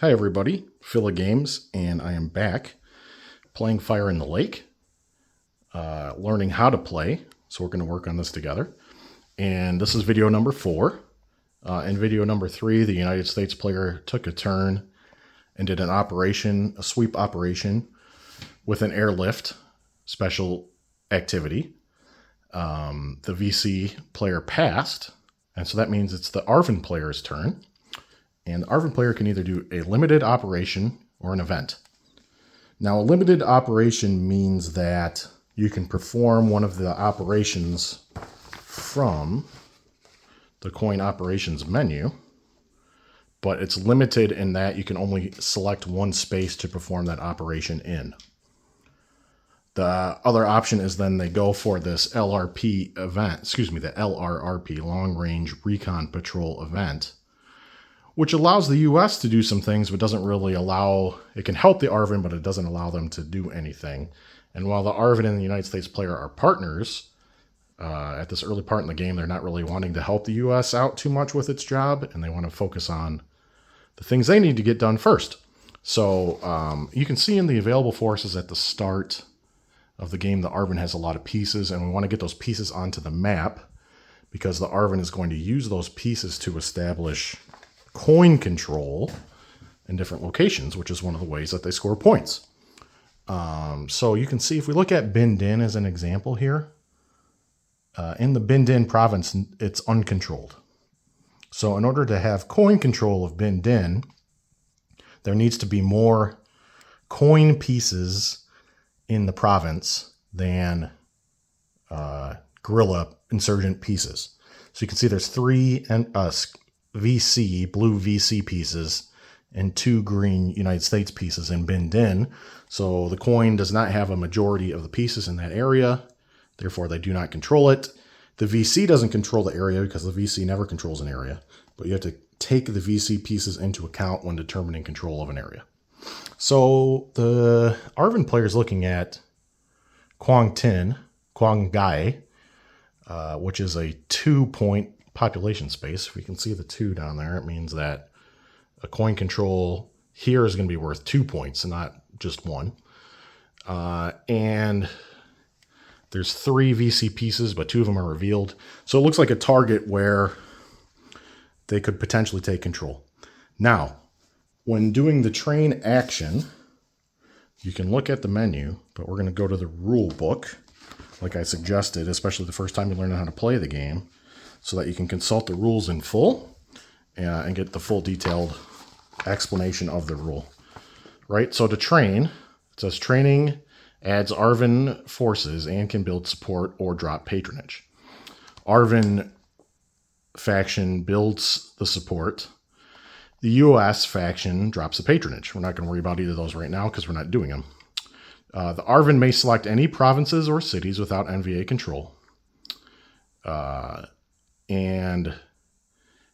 Hi everybody, Phil of Games, and I am back playing Fire in the Lake, learning how to play, so we're going to work on this together. And this is video number 4. In video number 3, the United States player took a turn and did a sweep operation with an airlift special activity. The VC player passed, and so that means it's the ARVN player's turn. And the ARVN player can either do a limited operation or an event. Now, a limited operation means that you can perform one of the operations from the coin operations menu, but it's limited in that you can only select one space to perform that operation in. The other option is then they go for this LRP event, the LRRP, Long Range Recon Patrol event, which allows the U.S. to do some things, but doesn't really allow, it can help the ARVN, but it doesn't allow them to do anything. And while the ARVN and the United States player are partners, at this early part in the game, they're not really wanting to help the U.S. out too much with its job, and they want to focus on the things they need to get done first. So you can see in the available forces at the start of the game, the ARVN has a lot of pieces, and we want to get those pieces onto the map because the ARVN is going to use those pieces to establish coin control in different locations, which is one of the ways that they score points. So you can see if we look at Bin Din as an example here, in the Bin Din province, it's uncontrolled. So in order to have coin control of Bin Din, there needs to be more coin pieces in the province than guerrilla insurgent pieces. So you can see there's 3 blue VC pieces and 2 green United States pieces in Bin Din. So the coin does not have a majority of the pieces in that area. Therefore, they do not control it. The VC doesn't control the area because the VC never controls an area. But you have to take the VC pieces into account when determining control of an area. So the ARVN player is looking at Quang Ngai, which is a 2-point population space. If we can see the 2 down there, it means that a coin control here is going to be worth 2 points and not just 1. And there's 3 VC pieces, but 2 of them are revealed. So it looks like a target where they could potentially take control. Now, when doing the train action, you can look at the menu, but we're going to go to the rule book, like I suggested, especially the first time you learn how to play the game, so that you can consult the rules in full and get the full detailed explanation of the rule. Right? So to train, it says training adds ARVN forces and can build support or drop patronage. ARVN faction builds the support. The US faction drops the patronage. We're not going to worry about either of those right now because we're not doing them. The ARVN may select any provinces or cities without NVA control. And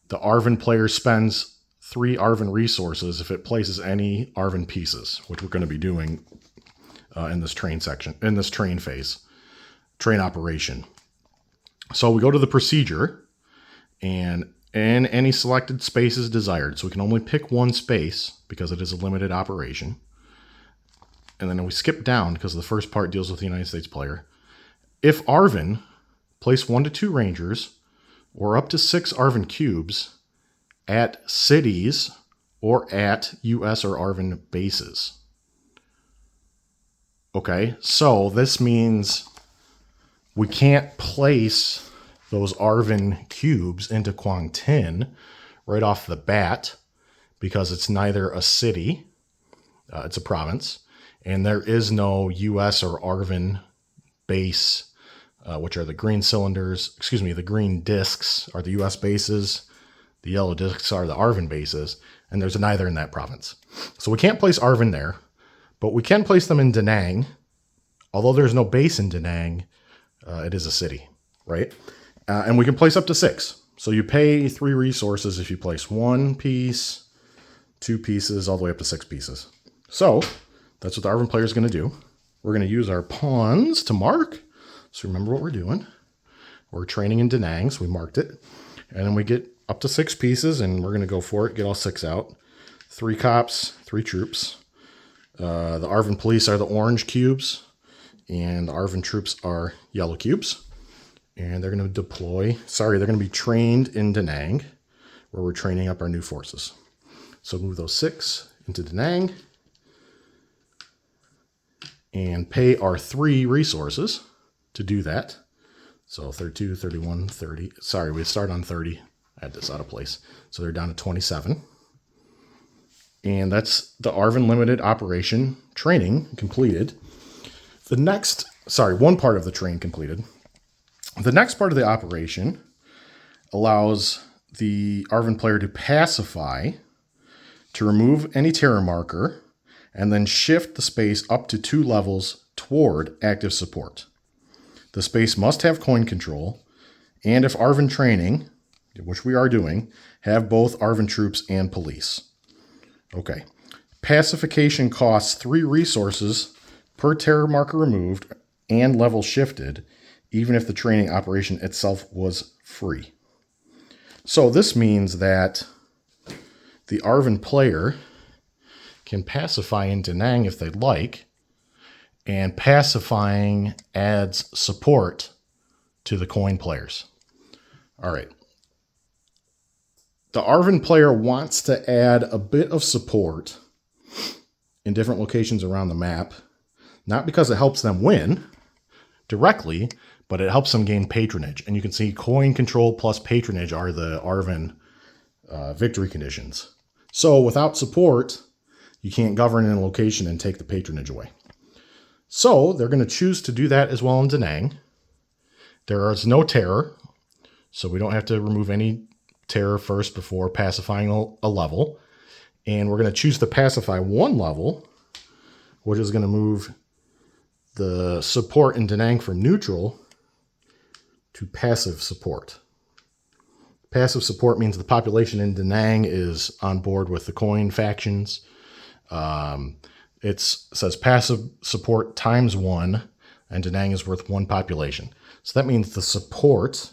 the ARVN player spends 3 ARVN resources if it places any ARVN pieces, which we're going to be doing in this train phase, train operation. So we go to the procedure, and in any selected spaces desired, so we can only pick one space because it is a limited operation. And then we skip down because the first part deals with the United States player. If ARVN, place 1 to 2 rangers or up to 6 ARVN cubes at cities or at US or ARVN bases. Okay, so this means we can't place those ARVN cubes into Quang Tin right off the bat because it's neither a city, it's a province, and there is no US or ARVN base, which are the green cylinders, the green discs are the US bases, the yellow discs are the ARVN bases, and there's neither in that province. So we can't place ARVN there, but we can place them in Da Nang. Although there's no base in Da Nang, it is a city, right? And we can place up to 6. So you pay 3 resources if you place 1 piece, 2 pieces, all the way up to 6 pieces. So that's what the ARVN player is going to do. We're going to use our pawns to mark. So remember what we're doing. We're training in Da Nang, so we marked it. And then we get up to 6 pieces, and we're going to go for it, get all 6 out. 3 cops, 3 troops. The ARVN police are the orange cubes, and the ARVN troops are yellow cubes. And they're going to deploy, they're going to be trained in Da Nang, where we're training up our new forces. So move those 6 into Da Nang and pay our 3 resources to do that. So 32, 31, 30. Sorry, we start on 30. I had this out of place. So they're down to 27. And that's the ARVN limited operation training completed. The next, one part of the train completed. The next part of the operation allows the ARVN player to pacify, to remove any terror marker, and then shift the space up to 2 levels toward active support. The space must have coin control, and if ARVN training, which we are doing, have both ARVN troops and police. Okay. Pacification costs 3 resources per terror marker removed and level shifted, even if the training operation itself was free. So this means that the ARVN player can pacify in Da Nang if they'd like, and pacifying adds support to the coin players. All right. The ARVN player wants to add a bit of support in different locations around the map, not because it helps them win directly, but it helps them gain patronage. And you can see coin control plus patronage are the ARVN victory conditions. So without support, you can't govern in a location and take the patronage away. So they're going to choose to do that as well in Da Nang. There is no terror, so we don't have to remove any terror first before pacifying a level. And we're going to choose to pacify 1 level, which is going to move the support in Da Nang from neutral to passive support. Passive support means the population in Da Nang is on board with the coin factions. It says passive support times 1, and Da Nang is worth 1 population. So that means the support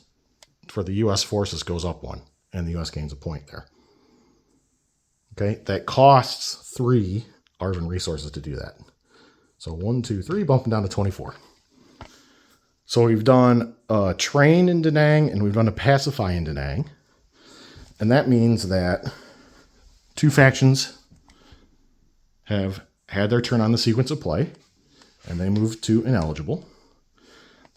for the U.S. forces goes up 1, and the U.S. gains a point there. Okay, that costs 3 ARVN resources to do that. So 1, 2, 3, bumping down to 24. So we've done a train in Da Nang, and we've done a pacify in Da Nang. And that means that 2 factions have had their turn on the sequence of play, and they move to ineligible.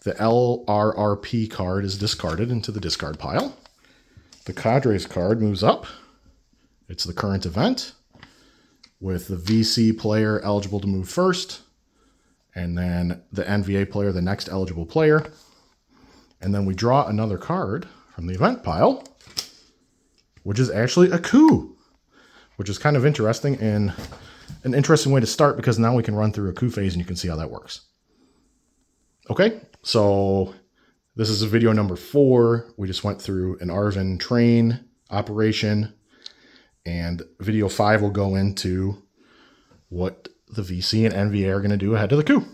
The LRRP card is discarded into the discard pile. The Cadres card moves up. It's the current event, with the VC player eligible to move first, and then the NVA player, the next eligible player. And then we draw another card from the event pile, which is actually a coup, which is kind of interesting and an interesting way to start, because now we can run through a coup phase and you can see how that works. Okay, so this is a video number 4. We just went through an ARVN train operation, and video 5 will go into what the VC and NVA are going to do ahead of the coup.